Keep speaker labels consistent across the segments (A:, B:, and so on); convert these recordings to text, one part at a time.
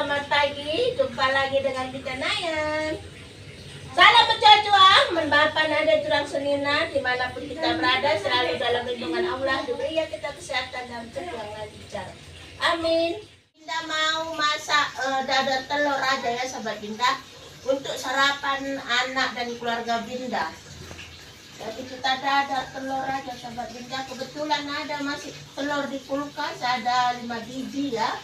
A: selamat pagi. Jumpa lagi dengan kita Nayan. Salam bercuacuang, menbapak nada curang senina, dimanapun kita berada, selalu dalam lindungan Allah, diberi kita kesehatan dan rezeki yang lancar. Amin. Binda mau masak dadar telur aja ya sahabat Binda, untuk sarapan anak dan keluarga Binda. Jadi kita dadar telur aja sahabat Binda. Kebetulan ada masih telur di kulkas, ada 5 biji ya.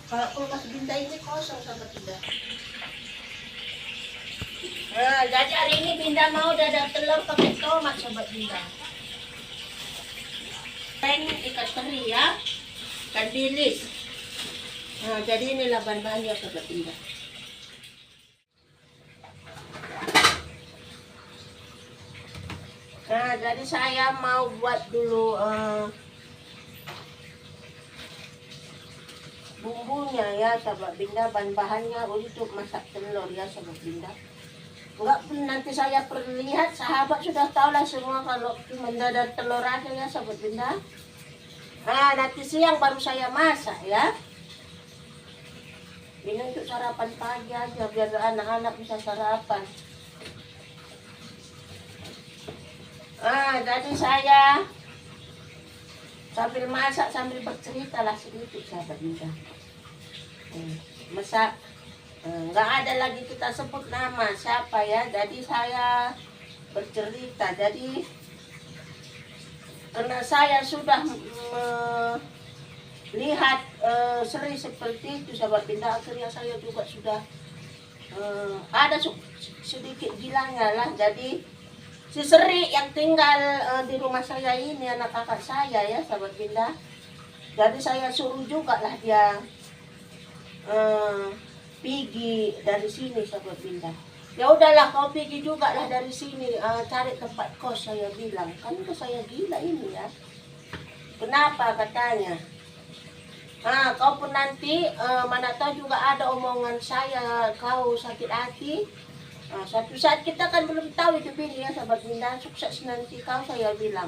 A: Kalau kulkas Binda ini kosong sahabat Binda. Jadi hari ini Binda mau dadar telur pakai tomat sahabat Binda. Ikan teri ya, ikan bilis. Jadi inilah bahan-bahannya sahabat Binda. Jadi saya mau buat dulu bumbunya ya sahabat Binda, bahan-bahannya untuk masak telur ya sahabat Binda. Enggak pun nanti saya perlihat, sahabat sudah tahu lah semua kalau cuma dadar telur aja ya sahabat Binda. Nanti siang baru saya masak ya. Ini untuk sarapan pagi aja biar anak-anak bisa sarapan. Jadi saya sambil masak sambil bercerita lah sedikit sahabat Binda. Masak nggak ada lagi kita sebut nama siapa ya, jadi saya bercerita. Jadi karena saya sudah melihat seri seperti itu sahabat Binda, akhirnya saya juga sudah ada sedikit gilanya lah. Jadi si Seri yang tinggal di rumah saya ini anak kakak saya ya sahabat Binda. Jadi saya suruh juga lah dia pergi dari sini sahabat Binda. Ya udahlah kau pergi juga lah dari sini, cari tempat kos saya bilang. Kan itu saya gila ini ya. Kenapa katanya? Kau pun nanti mana tahu juga ada omongan saya kau sakit hati. Satu saat kita kan belum tahu itu pilih ya sahabat Binda, sukses nanti kau saya bilang.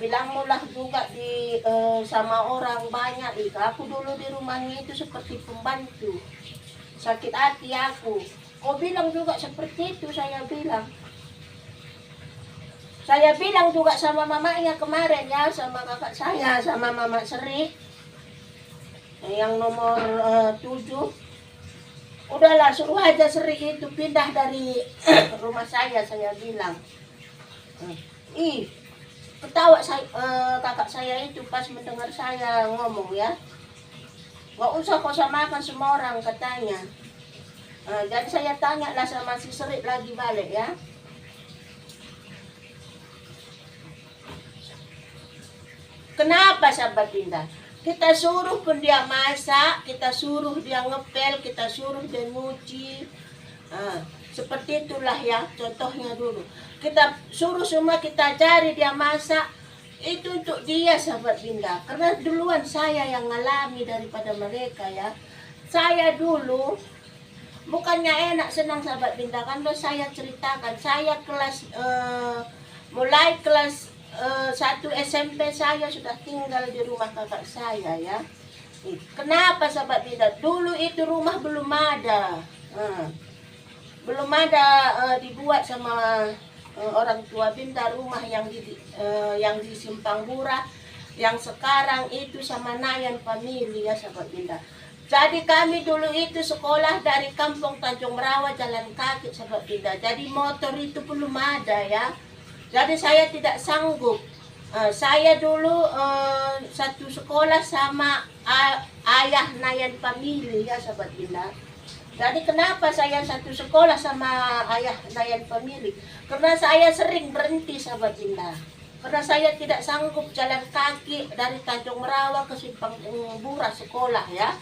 A: Bilang mulah juga di sama orang banyak. Aku dulu di rumahnya itu seperti pembantu, sakit hati aku. Kau bilang juga seperti itu, saya bilang. Saya bilang juga sama mamanya kemarin ya, sama kakak saya, sama mama Seri yang nomor 7. Udahlah suruh aja Seri itu pindah dari rumah saya bilang. Ketawa saya, kakak saya itu pas mendengar saya ngomong ya. Gak usah kau samakan semua orang katanya. Jadi saya tanya lah sama si Seri lagi balik ya. Kenapa sahabat Binda? Kita suruh pun dia masak, kita suruh dia ngepel, kita suruh dia nyuci. Seperti itulah ya contohnya dulu. Kita suruh semua, kita cari dia masak. Itu untuk dia sahabat Binda. Karena duluan saya yang ngalami daripada mereka ya. Saya dulu bukannya enak senang sahabat Binda. Kan saya ceritakan, saya kelas mulai kelas 1 SMP saya sudah tinggal di rumah kakak saya ya. Kenapa sahabat Binda? Dulu itu rumah belum ada. Belum ada dibuat sama orang tua Binda rumah yang di Simpang Bura, yang sekarang itu sama Nayan Family ya sahabat Binda. Jadi kami dulu itu sekolah dari kampung Tanjung Merawa jalan kaki sahabat Binda. Jadi motor itu belum ada ya. Jadi saya tidak sanggup. Saya dulu satu sekolah sama ayah Nayan Family ya sahabat Binda. Jadi kenapa saya satu sekolah sama ayah Nayan Family? Karena saya sering berhenti sahabat Binda. Karena saya tidak sanggup jalan kaki dari Tanjung Merawa ke Simpang Bura sekolah ya.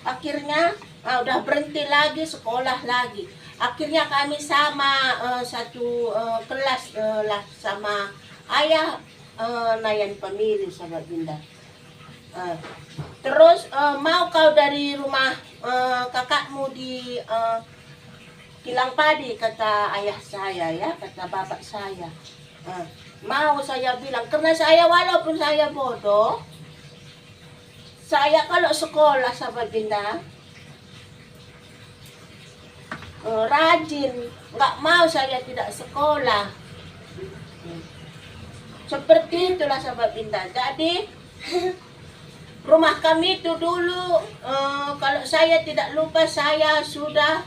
A: Akhirnya udah berhenti lagi, sekolah lagi. Akhirnya kami sama satu kelas lah sama ayah Nayan Family sahabat Binda. Terus mau kau dari rumah kakakmu di Kilang Padi, kata ayah saya ya, kata bapak saya. Mau saya bilang, karena saya walaupun saya bodoh, Saya kalau sekolah sahabat Binda, rajin, nggak mau saya tidak sekolah. Seperti itulah sahabat Binda. Jadi rumah kami itu dulu, kalau saya tidak lupa saya sudah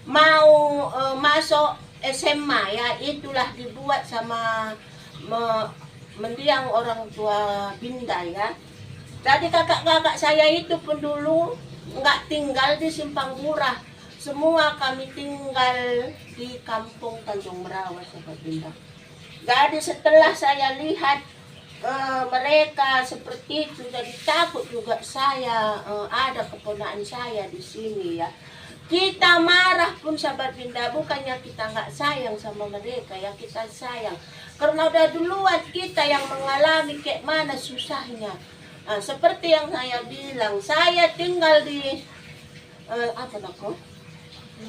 A: mau masuk SMA ya, itulah dibuat sama mendiang orang tua Binda ya. Jadi kakak-kakak saya itu pun dulu nggak tinggal di Simpang Murah. Semua kami tinggal di kampung Tanjung Merawa, sahabat Binda. Jadi setelah saya lihat mereka seperti itu, jadi takut juga saya, ada keponakan saya di sini ya. Kita marah pun sahabat Binda, bukannya kita nggak sayang sama mereka ya, kita sayang. Karena udah duluan kita yang mengalami kayak mana susahnya. Seperti yang saya bilang, saya tinggal di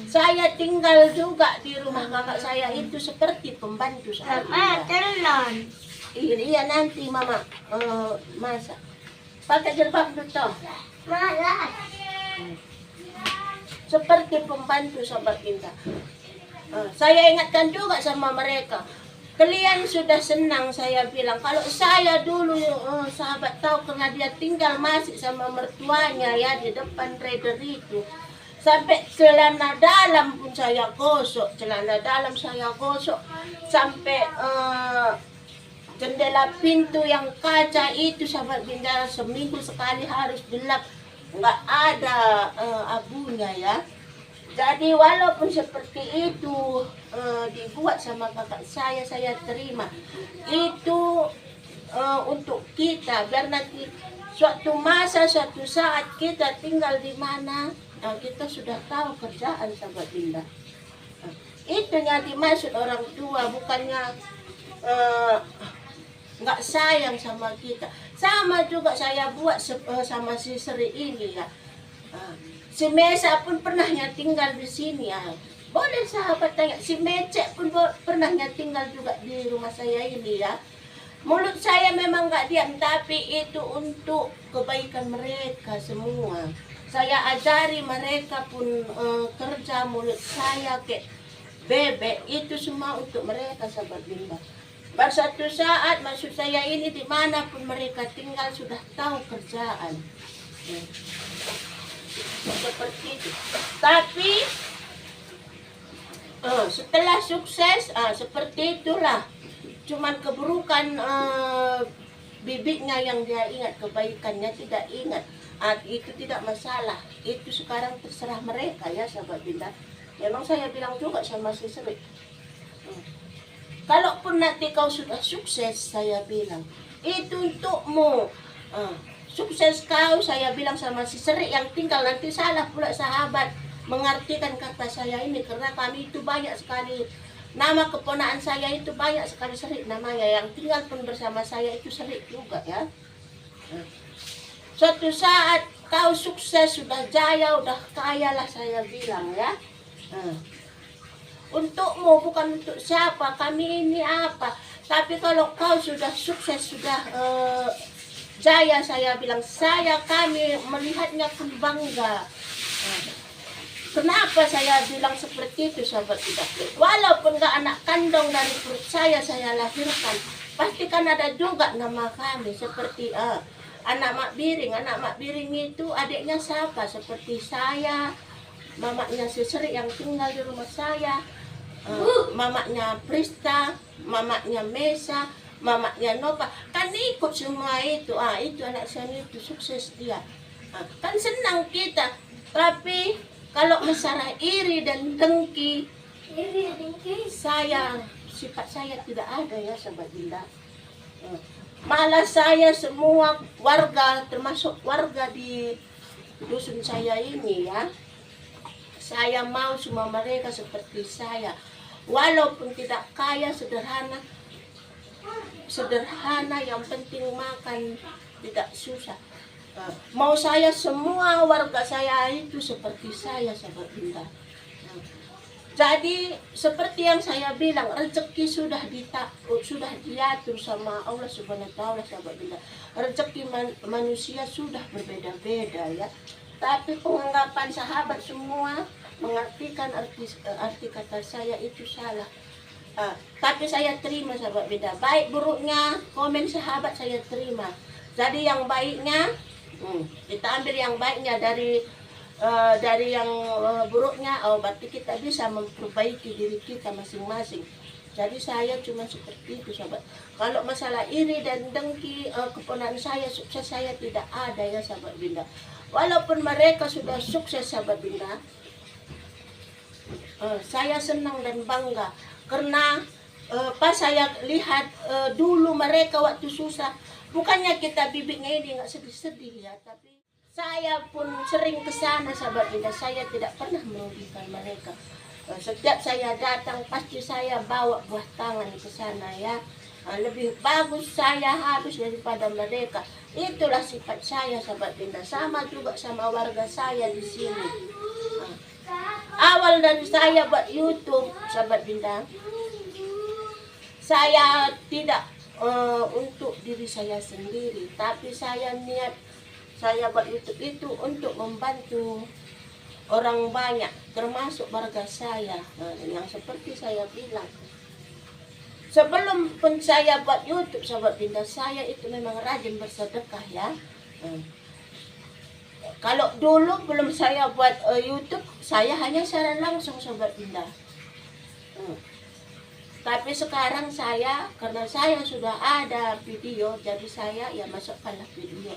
A: saya tinggal juga di rumah kakak saya itu seperti pembantu saya. Iya nanti mama masak. Pakai jilbab dulu. Seperti pembantu sahabat Binda. Saya ingatkan juga sama mereka. Kalian sudah senang, saya bilang. Kalau saya dulu, sahabat tahu karena dia tinggal masih sama mertuanya ya di depan trader itu. Sampai celana dalam pun saya gosok, sampai jendela pintu yang kaca itu sahabat Binda seminggu sekali harus dilap, nggak ada abunya ya. Jadi walaupun seperti itu dibuat sama kakak saya terima. Itu untuk kita, biar nanti suatu masa, suatu saat kita tinggal di mana, kita sudah tahu kerjaan sahabat Binda. Itu yang dimaksud orang tua, bukannya nggak sayang sama kita. Sama juga saya buat sama si Sri ini ya. Si Mesa pun pernahnya tinggal di sini ya. Boleh sahabat tanya, si Mecek pun pernahnya tinggal juga di rumah saya ini ya. Mulut saya memang gak diam, tapi itu untuk kebaikan mereka semua. Saya ajari mereka pun kerja mulut saya kayak bebek, itu semua untuk mereka sahabat Binda. Pada suatu saat maksud saya ini dimanapun mereka tinggal sudah tahu kerjaan. Seperti itu. Tapi setelah sukses seperti itulah. Cuman keburukan bibitnya yang dia ingat, kebaikannya tidak ingat. Itu tidak masalah. Itu sekarang terserah mereka ya sahabat Binda. Memang saya bilang juga sama si Sri. Kalaupun nanti kau sudah sukses, saya bilang itu untukmu. Sukses kau, saya bilang sama si Sri yang tinggal, nanti salah pula sahabat mengartikan kata saya ini, karena kami itu banyak sekali, nama keponakan saya itu banyak sekali Sri namanya, yang tinggal pun bersama saya itu Sri juga ya. Suatu saat kau sukses, sudah jaya, udah kaya lah saya bilang ya. Untukmu, bukan untuk siapa, kami ini apa. Tapi kalau kau sudah sukses, sudah jaya, saya bilang, kami melihatnya pun bangga. Kenapa saya bilang seperti itu sahabat kita? Walaupun gak anak kandung dari perut saya lahirkan, pasti kan ada juga nama kami. Seperti anak Mak Biring. Anak Mak Biring itu adiknya siapa? Seperti saya, mamanya si Sri yang tinggal di rumah saya, mamanya Prista, mamanya Mesa, mamanya Nova, kan ikut semua itu. Itu anak saya itu sukses dia. Kan senang kita. Tapi kalau masalah iri dan dengki, sifat saya tidak ada ya sahabat Binda. Malah saya semua warga, termasuk warga di dusun saya ini ya, saya mau semua mereka seperti saya. Walaupun tidak kaya, sederhana, yang penting makan, tidak susah. Mau saya semua warga saya itu seperti saya sahabat Binda. Jadi seperti yang saya bilang, rezeki sudah diatur sama Allah Subhanahu wa taala, sahabat Binda. Rezeki manusia sudah berbeda-beda ya. Tapi penganggapan sahabat semua mengartikan arti kata saya itu salah. Tapi saya terima, sahabat Binda. Baik buruknya komen sahabat saya terima. Jadi yang baiknya kita ambil yang baiknya dari yang buruknya, berarti kita bisa memperbaiki diri kita masing-masing. Jadi saya cuma seperti itu, sahabat. Kalau masalah iri dan dengki, keponakan saya sukses saya tidak ada ya, sahabat Binda. Walaupun mereka sudah sukses, sahabat Binda, saya senang dan bangga karena pas saya lihat dulu mereka waktu susah, bukannya kita bibitnya ini nggak sedih-sedih ya, tapi saya pun sering ke sana, sahabat Binda. Saya tidak pernah merugikan mereka. Setiap saya datang pasti saya bawa buah tangan ke sana ya. Lebih bagus saya habis daripada mereka. Itulah sifat saya, sahabat Binda. Sama juga sama warga saya di sini. Awal dari saya buat YouTube, sahabat Binda, saya tidak untuk diri saya sendiri, tapi saya niat saya buat YouTube itu untuk membantu orang banyak, termasuk warga saya. Yang seperti saya bilang, sebelum pun saya buat YouTube, sahabat Binda, saya itu memang rajin bersedekah ya. Kalau dulu belum saya buat YouTube, saya hanya secara langsung, sahabat Binda. Tapi sekarang saya, karena saya sudah ada video, jadi saya ya masukkanlah video.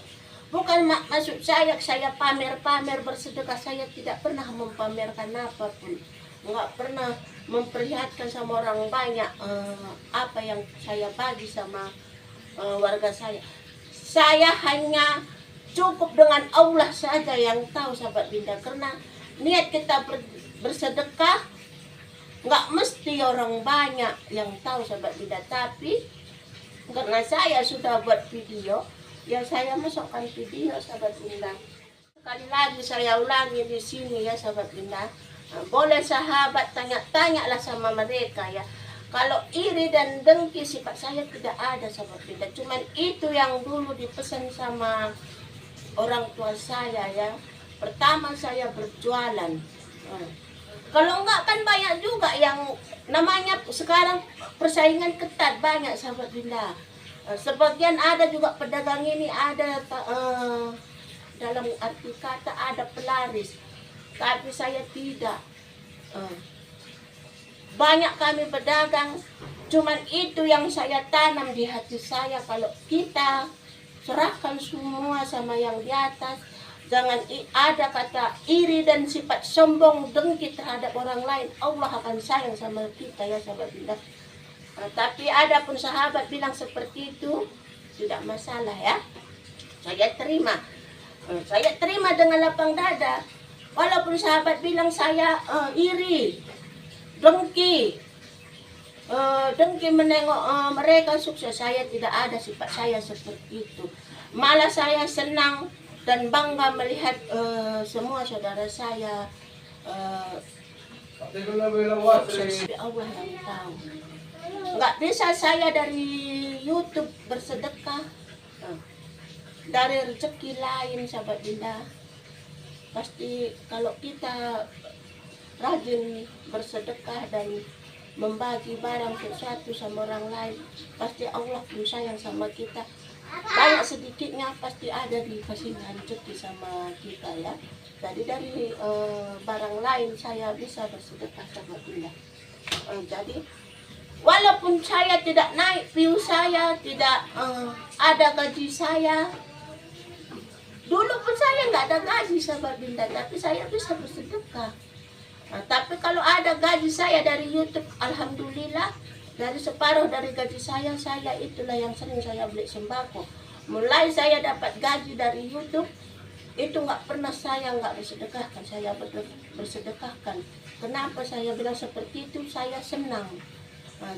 A: Bukan maksud saya pamer-pamer bersedekah, saya tidak pernah mempamerkan apapun. Enggak pernah memperlihatkan sama orang banyak apa yang saya bagi sama warga saya. Saya hanya cukup dengan Allah saja yang tahu, sahabat Binda. Karena niat kita bersedekah enggak mesti orang banyak yang tahu, sahabat Binda. Tapi karena saya sudah buat video, ya saya masukkan video, sahabat Binda. Sekali lagi saya ulangi di sini ya, sahabat Binda. Boleh sahabat tanya-tanyalah sama mereka ya. Kalau iri dan dengki sifat saya tidak ada, sahabat Binda. Cuman itu yang dulu dipesan sama orang tua saya ya. Pertama saya berjualan. Kalau enggak kan banyak juga yang namanya sekarang persaingan ketat, banyak, sahabat Binda. Sebagian ada juga pedagang ini ada dalam arti kata ada pelaris, tapi saya tidak. Banyak kami pedagang, cuman itu yang saya tanam di hati saya. Kalau kita serahkan semua sama yang di atas, jangan ada kata iri dan sifat sombong dengki terhadap orang lain, Allah akan sayang sama kita ya, sahabat Binda. Tapi ada pun sahabat bilang seperti itu, tidak masalah ya. Saya terima. Saya terima dengan lapang dada. Walaupun sahabat bilang saya iri, dengki menengok mereka sukses, saya tidak ada sifat saya seperti itu. Malah saya senang dan bangga melihat semua saudara saya sukses. Allah yang tahu. Nggak bisa saya dari YouTube bersedekah, dari rezeki lain, sahabat Binda. Pasti kalau kita rajin bersedekah dan membagi barang sesuatu sama orang lain, pasti Allah pun sayang sama kita. Banyak sedikitnya pasti ada dikasih rezeki sama kita ya. Jadi dari barang lain saya bisa bersedekah, sahabat Binda. Jadi walaupun saya tidak naik view saya, tidak ada gaji saya. Dulu pun saya nggak ada gaji, sahabat Binda, tapi saya bisa bersedekah. Tapi kalau ada gaji saya dari YouTube, alhamdulillah, dari separuh dari gaji saya itulah yang sering saya beli sembako. Mulai saya dapat gaji dari YouTube, itu nggak pernah saya nggak bersedekahkan, saya bersedekahkan. Kenapa saya bilang seperti itu? Saya senang.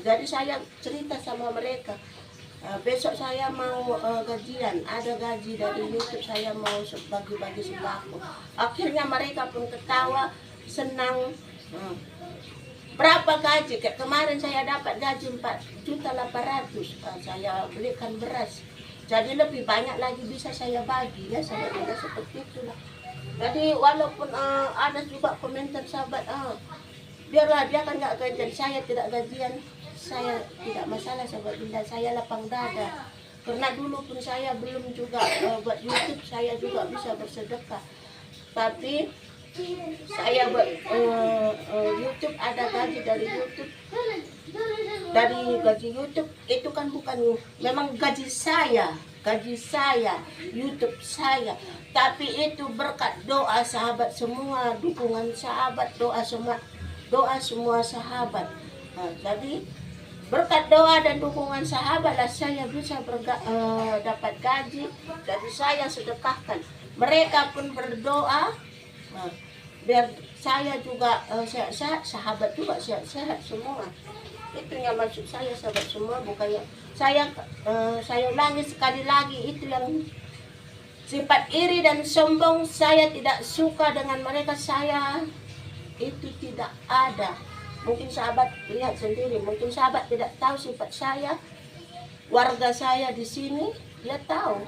A: Jadi saya cerita sama mereka, besok saya mau gajian, ada gaji dari YouTube, saya mau bagi-bagi sembako. Akhirnya mereka pun ketawa, senang. Berapa gaji? Kayak kemarin saya dapat gaji 4.800.000. Saya belikan beras. Jadi lebih banyak lagi bisa saya bagi ya sahabat, seperti itulah. Jadi walaupun ada juga komentar sahabat, biarlah dia kan nggak gajian, saya tidak gajian, saya tidak masalah sahabat Dinda, saya lapang dada. Karena dulu pun saya belum juga buat YouTube, saya juga bisa bersedekah. Tapi saya buat YouTube, ada gaji dari YouTube. Dari gaji YouTube itu kan bukan memang gaji saya, YouTube saya. Tapi itu berkat doa sahabat semua, dukungan sahabat, doa semua sahabat. Nah, jadi berkat doa dan dukungan sahabat lah saya bisa dapat gaji. Jadi saya sedekahkan. Mereka pun berdoa, biar saya juga sehat, sahabat juga sehat semua. Itu yang maksud saya sahabat semua, bukannya saya ulangi sekali lagi, itu yang sifat iri dan sombong saya tidak suka dengan mereka. Saya itu tidak ada. Mungkin sahabat lihat sendiri, mungkin sahabat tidak tahu sifat saya, warga saya di sini dia tahu.